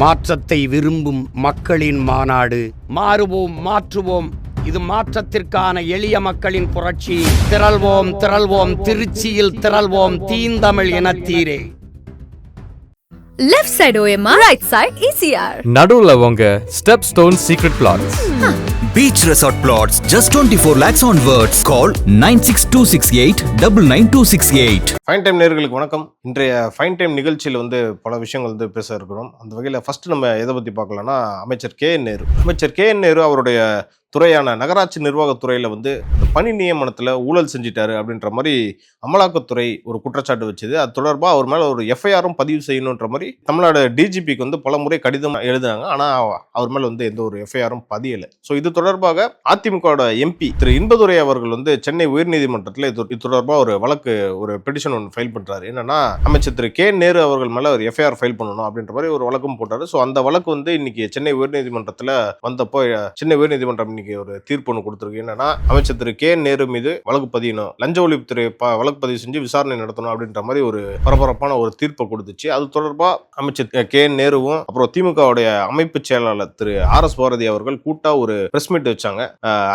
மாற்றத்தை விரும்பும் மக்களின் மாநாடு. மாறுவோம், மாற்றுவோம். இது மாற்றத்திற்கான எளிய மக்களின் புரட்சி. திரள்வோம், திரள்வோம், திருச்சியில் திரள்வோம், தீந்தமிழ் இனத்தீரே. Left side OMR, right side ECR. நடுவுல உங்க step stone secret plots. Beach Resort Plots, just 24 lakhs onwards. Call 9626899268. Fine time நேயர்களுக்கு வணக்கம். இன்றைய ஃபைன் டைம் நிகழ்ச்சியில் பல விஷயங்கள் பேச இருக்கிறோம். அந்த வகையில் ஃபர்ஸ்ட் நம்ம எதை பற்றி பார்க்கலாம்னா, அமைச்சர் கே என் நேரு. அமைச்சர் கே என் நேரு அவருடைய துறையான நகராட்சி நிர்வாகத்துறையில் பணி நியமனத்தில் ஊழல் செஞ்சிட்டாரு அப்படின்ற மாதிரி அமலாக்கத்துறை ஒரு குற்றச்சாட்டு வச்சுது. அது தொடர்பாக அவர் மேலே ஒரு எஃப்ஐஆரும் பதிவு செய்யணுன்ற மாதிரி தமிழ்நாடு டிஜிபிக்கு பல முறை கடிதம் எழுதுனாங்க. ஆனால் அவர் மேலே எந்த ஒரு எஃப்ஐஆரும் பதியலை. ஸோ இது தொடர்பாக அதிமுக எம்பி திரு இன்பதுரை அவர்கள் சென்னை உயர்நீதிமன்றத்தில் இது தொடர்பாக ஒரு வழக்கு, ஒரு பெட்டிஷன் ஒன்று ஃபைல் பண்ணுறாரு. என்னன்னா, அமைச்சர் திரு கே நேரு அவர்கள் மேலே ஒரு எஃப்ஐஆர் ஃபைல் பண்ணணும் அப்படின்ற மாதிரி ஒரு வழக்கும் போட்டாரு. ஸோ அந்த வழக்கு இன்னைக்கு சென்னை உயர்நீதிமன்றத்தில் வந்தப்போ சென்னை உயர்நீதிமன்றம் ஒரு தீர்ப்பு ஒன்று கொடுத்திருக்கு. என்னன்னா, அமைச்சர் திரு கே நேரு மீது வழக்கு பதியணும், லஞ்ச ஒழிப்புத்துறை வழக்கு பதிவு செஞ்சு விசாரணை நடத்தணும் அப்படின்ற மாதிரி ஒரு பரபரப்பான ஒரு தீர்ப்பை கொடுத்துச்சு. அது தொடர்பா அமைச்சர் கே நேருவும் அப்புறம் திமுகவுடைய அமைப்பு செயலாளர் திரு ஆர்.எஸ். பாரதி அவர்கள் கூட்டா ஒரு பிரஸ் மீட் வச்சாங்க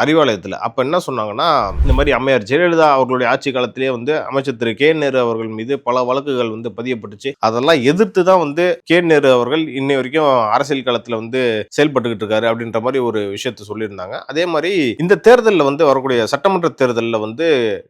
அறிவாலயத்தில். அப்ப என்ன சொன்னாங்கன்னா, இந்த மாதிரி அம்மையார் ஜெயலலிதா அவர்களுடைய ஆட்சி காலத்திலேயே அமைச்சர் திரு கே நேரு அவர்கள் மீது பல வழக்குகள் பதியப்பட்டுச்சு. அதெல்லாம் எதிர்த்து தான் கே நேரு அவர்கள் இன்னை வரைக்கும் அரசியல் காலத்துல செயல்பட்டுக்கிட்டு இருக்காரு அப்படின்ற மாதிரி ஒரு விஷயத்த சொல்லியிருந்தாங்க. அதே மாதிரி இந்த தேர்தலில் வரக்கூடிய சட்டமன்ற தேர்தலில்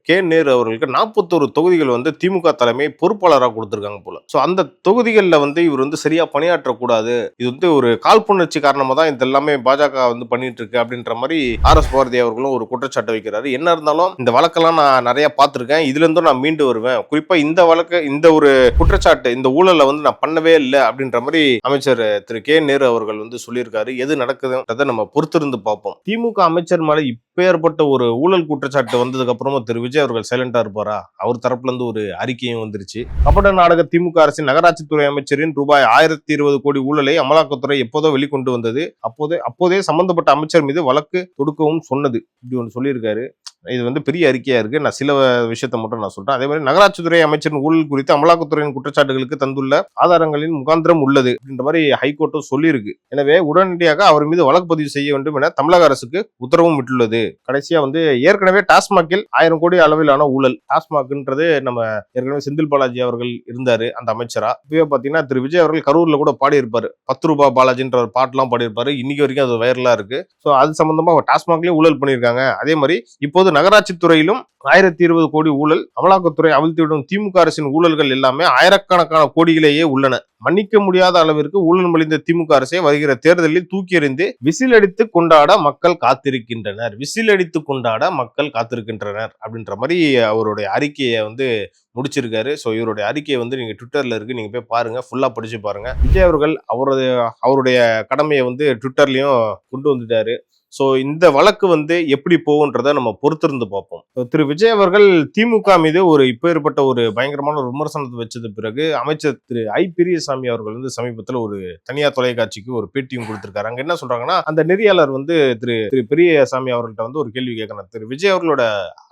கே நேரு அவர்களுக்கு 41 தொகுதிகள் திமுக தலைமை பொறுப்பாளராக கொடுத்திருக்காங்க போல. சோ அந்த தொகுதிகளில் இவர் சரியா பணியாற்றக்கூடாது, இது ஒரு காழ்ப்புணர்ச்சி காரணமா தான் இது எல்லாமே பாஜக பண்ணிட்டு இருக்கு அப்படின்ற மாதிரி ஆர்.எஸ். பாரதி அவர்களும் ஒரு குற்றச்சாட்டு வைக்கிறாரு. என்ன இருந்தாலும் இந்த வழக்கெல்லாம் நான் நிறைய பார்த்திருக்கேன், இதுல இருந்தும் நான் மீண்டு வருவேன், குறிப்பா இந்த வழக்கு, இந்த ஒரு குற்றச்சாட்டு, இந்த ஊழலை நான் பண்ணவே இல்லை அப்படின்ற மாதிரி அமைச்சர் திரு கே நேரு அவர்கள் சொல்லியிருக்காரு. எது நடக்குதுன்றதை நம்ம பொறுத்திருந்து பார்ப்போம். திமுக அமைச்சர் மேல இப்பேற்பட்ட ஒரு ஊழல் குற்றச்சாட்டு வந்ததுக்கு அப்புறமா திரு விஜய் அவர்கள் சைலண்டா இருப்பாரா? அவர் தரப்புல இருந்து ஒரு அறிக்கையும் வந்துருச்சு. கபட நாடக திமுக அரசின் நகராட்சித்துறை அமைச்சரின் ரூபாய் 1020 கோடி ஊழலை அமலாக்கத்துறை எப்போதோ வெளிக்கொண்டு வந்தது. அப்போதே சம்பந்தப்பட்ட அமைச்சர் மீது வழக்கு தொடுக்கவும் சொன்னது. இப்படி ஒன்று சொல்லியிருக்காரு. இது பெரிய அறிக்கையா இருக்கு. நான் சில விஷயத்தை மட்டும் நான் சொல்றேன். அதே மாதிரி நகராட்சித்துறை அமைச்சரின் ஊழல் குறித்து அமலாக்கத்துறையின் குற்றச்சாட்டுகளுக்கு தந்துள்ள ஆதாரங்களின் முகாந்திரம் உள்ளது அப்படின்ற மாதிரி ஹைகோர்ட்டும் சொல்லியிருக்கு. எனவே உடனடியாக அவர் மீது வழக்கு பதிவு செய்ய வேண்டும் என தமிழக அரசுக்கு உத்தரவும் விட்டுள்ளது. கடைசியா ஏற்கனவே டாஸ்மாகில் 1000 கோடி அளவிலான ஊழல். டாஸ்மாக்ன்றது நம்ம ஏற்கனவே செந்தில் பாலாஜி அவர்கள் இருந்தாரு அந்த அமைச்சரா. இப்பவே பாத்தீங்கன்னா திரு விஜய் அவர்கள் கரூர்ல கூட பாடியிருப்பாரு, 10 ரூபாய் பாலாஜின்ற ஒரு பாட்டுலாம் பாடியிருப்பாரு. இன்னைக்கு வரைக்கும் அது வைரலா இருக்கு. ஸோ அது சம்பந்தமா டாஸ்மாக்லயும் ஊழல் பண்ணியிருக்காங்க. அதே மாதிரி இப்போது நகராட்சி துறையிலும் 1020 கோடி ஊழல். அமலாக்கத்துறை அவிழ்த்துவிடும் திமுக அரசின் ஊழல்கள் எல்லாமே ஆயிரக்கணக்கான கோடிகளேயே உள்ளன. மன்னிக்க முடியாத அளவிற்கு ஊழல் மலிந்த திமுக அரசை வருகிற தேர்தலில் தூக்கி எறிந்து விசில் அடித்து கொண்டாட மக்கள் காத்திருக்கின்றனர், விசில் அடித்து கொண்டாட மக்கள் காத்திருக்கின்றனர் அப்படின்ற மாதிரி அவருடைய அறிக்கையை முடிச்சிருக்காரு. ஸோ இவருடைய அறிக்கையை நீங்க ட்விட்டர்ல இருக்கு, நீங்க போய் பாருங்க, ஃபுல்லா படிச்சு பாருங்க. விஜய் அவர்கள் அவருடைய கடமையை ட்விட்டர்லயும் கொண்டு வந்துட்டாரு. ஸோ இந்த வழக்கு எப்படி போகுன்றதை நம்ம பொறுத்திருந்து பார்ப்போம். திரு விஜய் அவர்கள் திமுக மீது இப்பேற்பட்ட ஒரு பயங்கரமான ஒரு விமர்சனத்தை வச்சது பிறகு அமைச்சர் திரு ஐ. பெரியசாமி அவர்கள் சமீபத்தில் ஒரு தனியார் தொலைக்காட்சிக்கு ஒரு பேட்டியும் கொடுத்திருக்காரு. அங்க என்ன சொல்றாங்கன்னா, அந்த நெறியாளர் திரு பெரியசாமி அவர்கள்ட்ட ஒரு கேள்வி கேட்கணும், திரு விஜய் அவர்களோட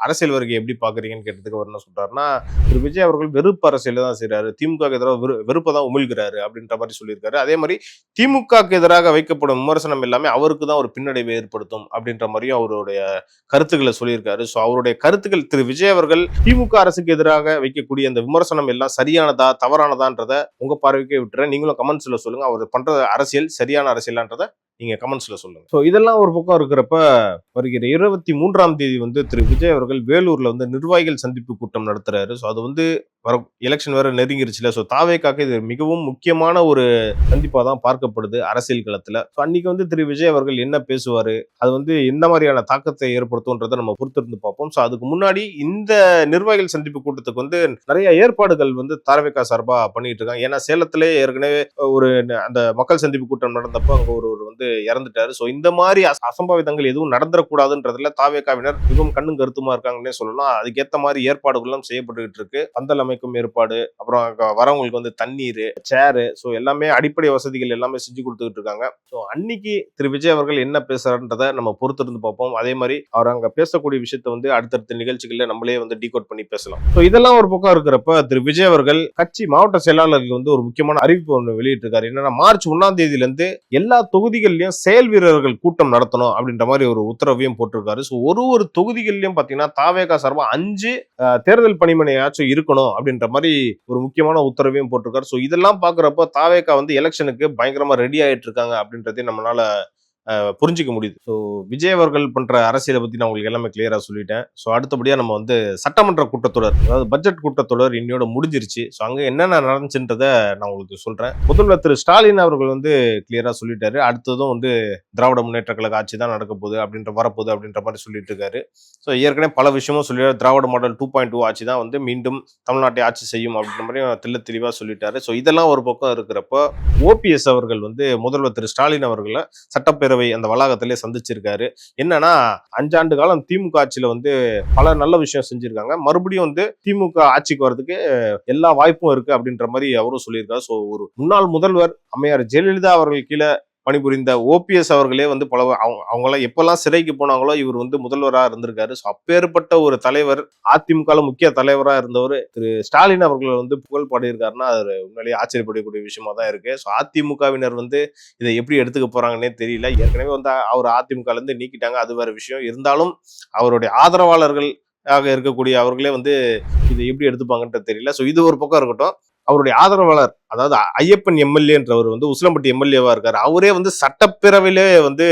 அரசியல் வருகை எப்படி பாக்குறீங்கன்னு கேட்டதுக்கு அவர் என்ன சொல்றாருன்னா, திரு விஜய் அவர்கள் வெறுப்பு அரசியல் தான் செய்யறாரு, திமுக எதிராக வெறுப்பை தான் உமிழ்கிறாரு அப்படின்ற மாதிரி சொல்லியிருக்காரு. அதே மாதிரி திமுக எதிராக வைக்கப்படும் விமர்சனம் எல்லாமே அவருக்கு தான் ஒரு பின்னடைவை ஏற்படுத்தும் அப்படின்ற மாதிரியும் அவருடைய கருத்துக்களை சொல்லியிருக்காரு. ஸோ அவருடைய கருத்துக்கள், திரு விஜய் அவர்கள் திமுக அரசுக்கு எதிராக வைக்கக்கூடிய அந்த விமர்சனம் எல்லாம் சரியானதா தவறானதான்றத உங்க பார்வைக்கே விட்டுறேன். நீங்களும் கமெண்ட்ஸ்ல சொல்லுங்க, அவர் பண்ற அரசியல் சரியான அரசியலான்றத நீங்க கமெண்ட்ஸ்ல சொல்லுங்க. ஸோ இதெல்லாம் ஒரு பக்கம் இருக்கிறப்ப, வருகிற 23ஆம் தேதி திரு விஜய் அவர்கள் வேலூர்ல நிர்வாகிகள் சந்திப்பு கூட்டம் நடத்துறாரு. ஸோ அது எலெக்ஷன் வேற நெருங்கிருச்சுல. ஸோ தாவேக்காக இது மிகவும் முக்கியமான ஒரு சந்திப்பா தான் பார்க்கப்படுது அரசியல் களத்துல. ஸோ அன்னைக்கு திரு விஜய் அவர்கள் என்ன பேசுவாரு, அது எந்த மாதிரியான தாக்கத்தை ஏற்படுத்தும்ன்றதை நம்ம பொறுத்திருந்து பார்ப்போம். ஸோ அதுக்கு முன்னாடி இந்த நிர்வாகிகள் சந்திப்பு கூட்டத்துக்கு நிறைய ஏற்பாடுகள் தாவேக்கா சார்பா பண்ணிட்டு இருக்காங்க. ஏன்னா சேலத்திலே ஏற்கனவே ஒரு அந்த மக்கள் சந்திப்பு கூட்டம் நடந்தப்போ அங்க ஒரு இறந்துட்டாரு. ஸோ இந்த மாதிரி அசம்பாவிதங்கள் எதுவும் நடந்துடக்கூடாதுன்றதுல தாவேகாவினர் மிகவும் கண்ணும் கருத்துமா இருக்காங்கன்னே சொல்லலாம். அதுக்கேற்ற மாதிரி ஏற்பாடுகளும் செய்யப்பட்டுக்கிட்டு இருக்கு. பந்தல் அமைக்கும் ஏற்பாடு, அப்புறம் வரவங்களுக்கு வந்து தண்ணீர், சேரு, ஸோ எல்லாமே அடிப்படை வசதிகள் எல்லாமே செஞ்சு கொடுத்துக்கிட்டு இருக்காங்க. ஸோ அன்னைக்கு திரு விஜய் அவர்கள் என்ன பேசுறாருன்றதை நம்ம பொறுத்திருந்து பார்ப்போம். அதே மாதிரி அவர் அங்க பேசக்கூடிய விஷயத்த வந்து அடுத்தடுத்த நிகழ்ச்சிகள்ல நம்மளே வந்து டீகோட் பண்ணி பேசலாம். ஸோ இதெல்லாம் ஒரு பக்கம் இருக்கிறப்ப திரு விஜய் அவர்கள் கட்சி மாவட்ட செயலாளர்கள் வந்து ஒரு முக்கியமான அறிவிப்பு ஒன்று வெளியிட்டிருக்காரு. என்னன்னா, மார்ச் 1ஆம் தேதியில இருந்து எல்லா தொகுதிகளிலும் செயல் வீரர்கள் கூட்டம் நடத்தணும் அப்படின்ற மாதிரி ஒரு உத்தரவையும் போட்டிருக்காரு. ஸோ ஒரு தொகுதிகளிலும் பாத்தீங்கன்னா தாவேகா சார்பா 5 தேர்தல் பணிமனையாச்சும் இருக்கணும் அப்படின்ற மாதிரி ஒரு முக்கியமான உத்தரவையும் போட்டிருக்காரு. ஸோ இதெல்லாம் பாக்குறப்ப தாவேகா வந்து எலெக்ஷனுக்கு பயங்கரமா ரெடி ஆயிட்டு இருக்காங்க அப்படின்றதையும் நம்மளால புரிஞ்சிக்க முடியுது. ஸோ விஜய் அவர்கள் பண்ற அரசியலை பத்தி நான் உங்களுக்கு எல்லாமே கிளியரா சொல்லிட்டேன். ஸோ அடுத்தபடியா நம்ம வந்து சட்டமன்ற கூட்டத்தொடர், அதாவது பட்ஜெட் கூட்டத்தொடர் இன்னையோட முடிஞ்சிருச்சு. ஸோ அங்க என்னென்ன நடந்துச்சுன்றத நான் உங்களுக்கு சொல்றேன். முதல்வர் திரு ஸ்டாலின் அவர்கள் வந்து கிளியரா சொல்லிட்டாரு. அடுத்ததும் வந்து திராவிட முன்னேற்ற கழக ஆட்சி தான் நடக்க போகுது வரப்போகுது அப்படின்ற மாதிரி சொல்லிட்டு இருக்காரு. ஸோ ஏற்கனவே பல விஷயமும் சொல்லிட்டாரு. திராவிட மாடல் 2.2 ஆட்சி தான் வந்து மீண்டும் தமிழ்நாட்டை ஆட்சி செய்யும் அப்படின்ற மாதிரி தெளிவா சொல்லிட்டாரு. ஸோ இதெல்லாம் ஒரு பக்கம் இருக்கிறப்போ ஓபிஎஸ் அவர்கள் வந்து முதல்வர் திரு ஸ்டாலின் அவர்களை சட்டப்பேரவை அந்த வளாகத்திலே சந்திச்சிருக்காரு. என்னன்னா, 5 ஆண்டு காலம் திமுக ஆட்சியில வந்து பல நல்ல விஷயம் செஞ்சிருக்காங்க. மறுபடியும் வந்து திமுக ஆட்சிக்கு வர்றதுக்கு எல்லா வாய்ப்பும் இருக்கு அப்படின்ற மாதிரி அவரும் சொல்லியிருக்காரு. ஸோ ஒரு முன்னாள் முதல்வர் அம்மையார் ஜெயலலிதா அவர்கள் கீழே பணிபுரிந்த ஓபிஎஸ் அவர்களே வந்து அவங்களாம் எப்பெல்லாம் சிறைக்கு போனாங்களோ இவர் வந்து முதல்வராக இருந்திருக்காரு. ஸோ அப்பேற்பட்ட ஒரு தலைவர், அதிமுக முக்கிய தலைவராக இருந்தவர் திரு ஸ்டாலின் அவர்கள் வந்து புகழ் பாடியிருக்காருன்னா அது உண்மையிலேயே ஆச்சரியப்படக்கூடிய விஷயமா தான் இருக்கு. ஸோ அதிமுகவினர் வந்து இதை எப்படி எடுத்துக்க போறாங்கன்னே தெரியல. ஏற்கனவே வந்து அவர் அதிமுக இருந்து நீக்கிட்டாங்க, அது வேற விஷயம். இருந்தாலும் அவருடைய ஆதரவாளர்கள் இருக்கக்கூடிய அவர்களே வந்து இதை எப்படி எடுத்துப்பாங்கன்றது தெரியல. ஸோ இது ஒரு பக்கம் இருக்கட்டும். அவருடைய ஆதரவாளர், அதாவது ஐயப்பன் எம்எல்ஏன்றவர் வந்து உசிலம்பட்டி எம்எல்ஏவா இருக்காரு. அவரே வந்து சட்டப்பேரவையிலே வந்து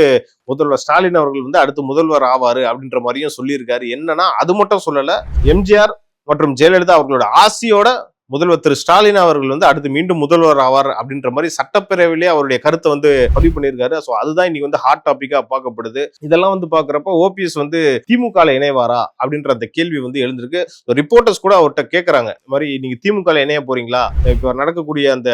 முதல்வர் ஸ்டாலின் அவர்கள் வந்து அடுத்து முதல்வர் ஆவாரு அப்படின்ற மாதிரியும் சொல்லியிருக்காரு. என்னன்னா, அது மட்டும் சொல்லல, எம்ஜிஆர் மற்றும் ஜெயலலிதா அவர்களோட ஆசியோட முதல்வர் திரு ஸ்டாலின் அவர்கள் வந்து அடுத்து மீண்டும் முதல்வர் ஆவார் அப்படின்ற மாதிரி சட்டப்பேரவையிலே அவருடைய கருத்தை வந்து பதிவு பண்ணியிருக்காரு. ஸோ அதுதான் இன்னைக்கு வந்து ஹாட் டாபிக்கா பார்க்கப்படுது. இதெல்லாம் வந்து பாக்குறப்ப ஓபிஎஸ் வந்து திமுக இணைவாரா அப்படின்ற அந்த கேள்வி வந்து எழுந்திருக்கு. ரிப்போர்ட்டர்ஸ் கூட அவர்கிட்ட கேட்கறாங்க, இந்த மாதிரி நீங்க திமுக இணைய போறீங்களா, இப்ப நடக்கக்கூடிய அந்த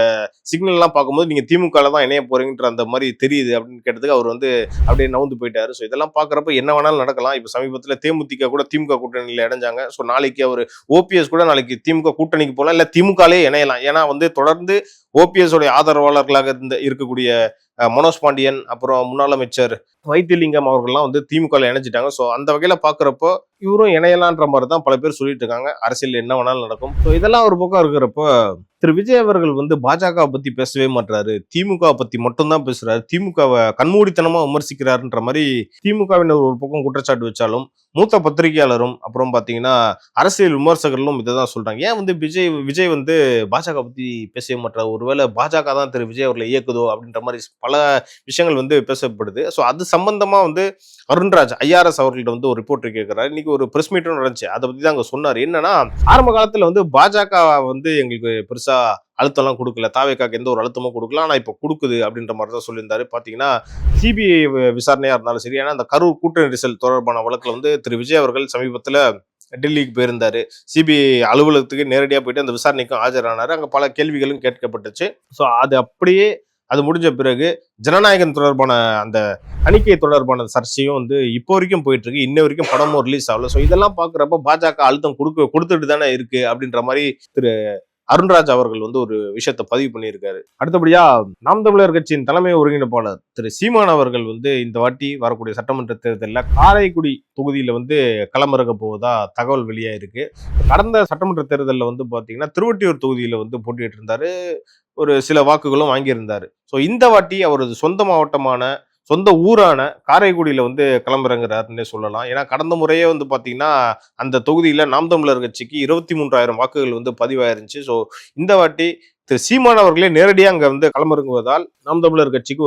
சிக்னல் எல்லாம் பார்க்கும்போது நீங்க திமுக தான் இணைய போறீங்கன்ற அந்த மாதிரி தெரியுது அப்படின்னு கேட்டதுக்கு அவர் வந்து அப்படியே நவுந்து போயிட்டாரு. ஸோ இதெல்லாம் பாக்குறப்ப என்ன வேணாலும் நடக்கலாம். இப்ப சமீபத்தில் தேமுதிக கூட திமுக கூட்டணியில இணைஞ்சாங்க. ஸோ நாளைக்கு அவர் ஓபிஎஸ் கூட நாளைக்கு திமுக கூட்டணிக்கு போலாம், திமுகலே இணையலாம். ஏன்னா வந்து தொடர்ந்து ஓபிஎஸ் உடைய ஆதரவாளர்களாக இருக்கக்கூடிய மனோஜ் பாண்டியன், அப்புறம் முன்னாள் அமைச்சர் வைத்திலிங்கம் அவர்கள்லாம் வந்து திமுக இணைஞ்சிட்டாங்க. ஸோ அந்த வகையில பாக்குறப்போ இவரும் இணையலான்ற மாதிரி தான் பல பேர் சொல்லிட்டு இருக்காங்க. அரசியல் என்ன வேணாலும் நடக்கும். ஸோ இதெல்லாம் ஒரு பக்கம் இருக்கிறப்போ திரு விஜய் அவர்கள் வந்து பாஜக பத்தி பேசவே மாட்டாரு, திமுக பத்தி மட்டும்தான் பேசுறாரு, திமுகவை கண்மூடித்தனமா விமர்சிக்கிறாருன்ற மாதிரி திமுகவினர் ஒரு பக்கம் குற்றச்சாட்டு வச்சாலும் மூத்த பத்திரிகையாளரும் அப்புறம் பாத்தீங்கன்னா அரசியல் விமர்சகர்களும் இதைதான் சொல்றாங்க. ஏன் வந்து விஜய் வந்து பாஜக பத்தி பேசவே மாட்டாரு, ஒருவேளை பாஜக தான் திரு விஜய் அவர்களை இயக்குதோ அப்படின்ற மாதிரி பல விஷயங்கள் வந்து பேசப்படுது. ஸோ அது சம்பந்தமா வந்து அருண்ராஜ் ஐஆர்எஸ் அவர்கள்ட்ட வந்து ஒரு ரிப்போர்ட் கேட்கிறாரு. இன்னைக்கு ஒரு பிரஸ் மீட்டும் நடந்துச்சு, அதை பத்தி தான் அங்க சொன்னாரு. என்னன்னா, ஆரம்ப காலத்துல வந்து பாஜக வந்து எங்களுக்கு பெருசா அழுத்தம்லாம் கொடுக்கல, தாவேகாக்கு எந்த ஒரு அழுத்தமும் கொடுக்கல, ஆனா இப்ப கொடுக்குது அப்படின்ற மாதிரி தான் சொல்லியிருந்தாரு. பாத்தீங்கன்னா சிபிஐ விசாரணையா இருந்தாலும் சரி, ஏன்னா அந்த கரூர் கூட்ட நெரிசல் தொடர்பான வழக்குல வந்து திரு விஜய் அவர்கள் சமீபத்துல டெல்லிக்கு போயிருந்தாரு. சிபிஐ அலுவலகத்துக்கு நேரடியா போயிட்டு அந்த விசாரணைக்கும் ஆஜரானாரு. அங்க பல கேள்விகளும் கேட்கப்பட்டுச்சு. ஸோ அது அப்படியே அது முடிஞ்ச பிறகு ஜனநாயகன் தொடர்பான அந்த தணிக்கை தொடர்பான சர்ச்சையும் வந்து இப்போ வரைக்கும் போயிட்டு இருக்கு. இன்ன வரைக்கும் படமும் ரிலீஸ் ஆகல. ஸோ இதெல்லாம் பாக்குறப்ப பாஜக அழுத்தம் கொடுத்துட்டு தானே இருக்கு அப்படின்ற மாதிரி திரு அருண்ராஜ் அவர்கள் வந்து ஒரு விஷயத்த பதிவு பண்ணியிருக்காரு. அடுத்தபடியா நாம் தமிழர் கட்சியின் தலைமை ஒருங்கிணைப்பாளர் திரு சீமான் அவர்கள் வந்து இந்த வாட்டி வரக்கூடிய சட்டமன்ற தேர்தலில் காரைக்குடி தொகுதியில வந்து களமிறக்க போவதா தகவல் வெளியாயிருக்கு. கடந்த சட்டமன்ற தேர்தலில் வந்து பாத்தீங்கன்னா திருவொற்றியூர் தொகுதியில வந்து போட்டிட்டு இருந்தாரு, ஒரு சில வாக்குகளும் வாங்கியிருந்தாரு. ஸோ இந்த வாட்டி அவரது சொந்த மாவட்டமான சொந்த ஊரான காரைக்குடியில வந்து களமிறங்குறாருன்னே சொல்லலாம். ஏன்னா கடந்த முறையே வந்து பாத்தீங்கன்னா அந்த தொகுதியில நாம் தமிழர் கட்சிக்கு 23,000 வாக்குகள் வந்து பதிவாயிருந்துச்சு. ஸோ இந்த வாட்டி திரு சீமான் அவர்களே நேரடியாக அங்க வந்து களமிறங்குவதால் நாம் தமிழர் கட்சிக்கு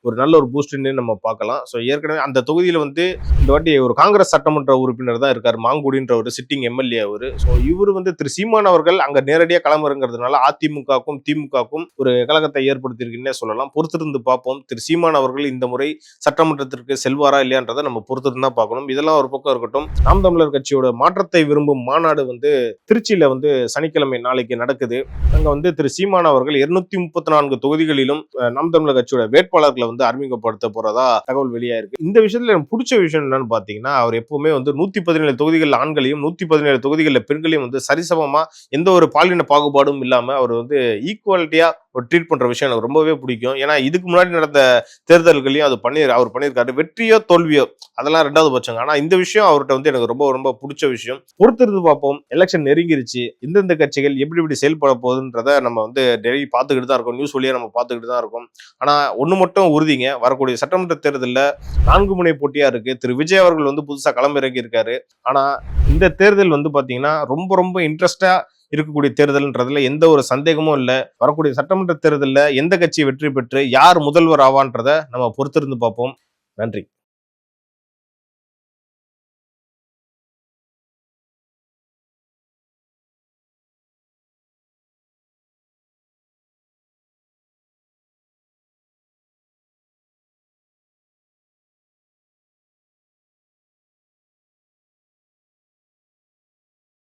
ஒரு நல்ல ஒரு பூஸ்ட்னு நம்ம பார்க்கலாம். ஸோ ஏற்கனவே அந்த தொகுதியில வந்து இந்த வாட்டி ஒரு காங்கிரஸ் சட்டமன்ற உறுப்பினர் தான் இருக்காரு, மாங்குடின்ற ஒரு சிட்டிங் எம்எல்ஏ அவரு. ஸோ இவர் வந்து திரு சீமான் அவர்கள் அங்க நேரடியாக களமிறங்கிறதுனால அதிமுகவுக்கும் திமுகவுக்கும் ஒரு கழகத்தை ஏற்படுத்தியிருக்குன்னே சொல்லலாம். பொறுத்திருந்து பார்ப்போம், திரு சீமான் அவர்கள் இந்த முறை சட்டமன்றத்திற்கு செல்வாரா இல்லையான்றதை நம்ம பொறுத்திருந்து தான் பார்க்கணும். இதெல்லாம் ஒரு பக்கம் இருக்கட்டும். நாம் தமிழர் கட்சியோட மாற்றத்தை விரும்பும் மாநாடு வந்து திருச்சியில வந்து சனிக்கிழமை நாளைக்கு நடக்குது. அங்க வந்து திரு சீமான் அவர்கள் 234 தொகுதிகளிலும் நாம் தமிழர் கட்சியோட வேட்பாளர்களை வந்து அறிமுகப்படுத்த போறதா தகவல் வெளியாயிருக்கு. இந்த விஷயத்துல எனக்கு பிடிச்ச விஷயம் என்னன்னு பாத்தீங்கன்னா, அவர் எப்பவுமே வந்து 117 தொகுதிகள் ஆண்களையும் 117 தொகுதிகளில் பெண்களையும் வந்து சரிசமமா எந்த ஒரு பாலின பாகுபாடும் இல்லாம அவர் வந்து ஈக்குவாலிட்டியா ஒரு ட்ரீட் பண்ற விஷயம் எனக்கு ரொம்பவே பிடிக்கும். ஏன்னா இதுக்கு முன்னாடி நடந்த தேர்தல்களையும் அவர் பண்ணியிருக்காரு. வெற்றியோ தோல்வியோ அதெல்லாம் ரெண்டாவது பட்சங்க. ஆனா இந்த விஷயம் அவர்கிட்ட வந்து எனக்கு ரொம்ப ரொம்ப பிடிச்ச விஷயம். பொறுத்திருந்து பார்ப்போம். எலெக்ஷன் நெருங்கிருச்சு, எந்தெந்த கட்சிகள் எப்படி செயல்பட போகுதுன்றத நம்ம வந்து டெய்லி பார்த்துக்கிட்டு தான் இருக்கோம். நியூஸ் வழியா நம்ம பார்த்துக்கிட்டு தான் இருக்கோம். ஆனா ஒண்ணு மட்டும் உறுதிங்க, வரக்கூடிய சட்டமன்ற தேர்தலில் 4 முனை போட்டியா இருக்கு. திரு விஜய் அவர்கள் வந்து புதுசா களமிறங்கி இருக்காரு. ஆனா இந்த தேர்தல் வந்து பாத்தீங்கன்னா ரொம்ப ரொம்ப இன்ட்ரெஸ்டா இருக்கக்கூடிய தேர்தல்ன்றதுல எந்த ஒரு சந்தேகமும் இல்லை. வரக்கூடிய சட்டமன்ற தேர்தலில் எந்த கட்சி வெற்றி பெற்று யார் முதல்வர் ஆவான்றதை நம்ம பொறுத்திருந்து பார்ப்போம். நன்றி.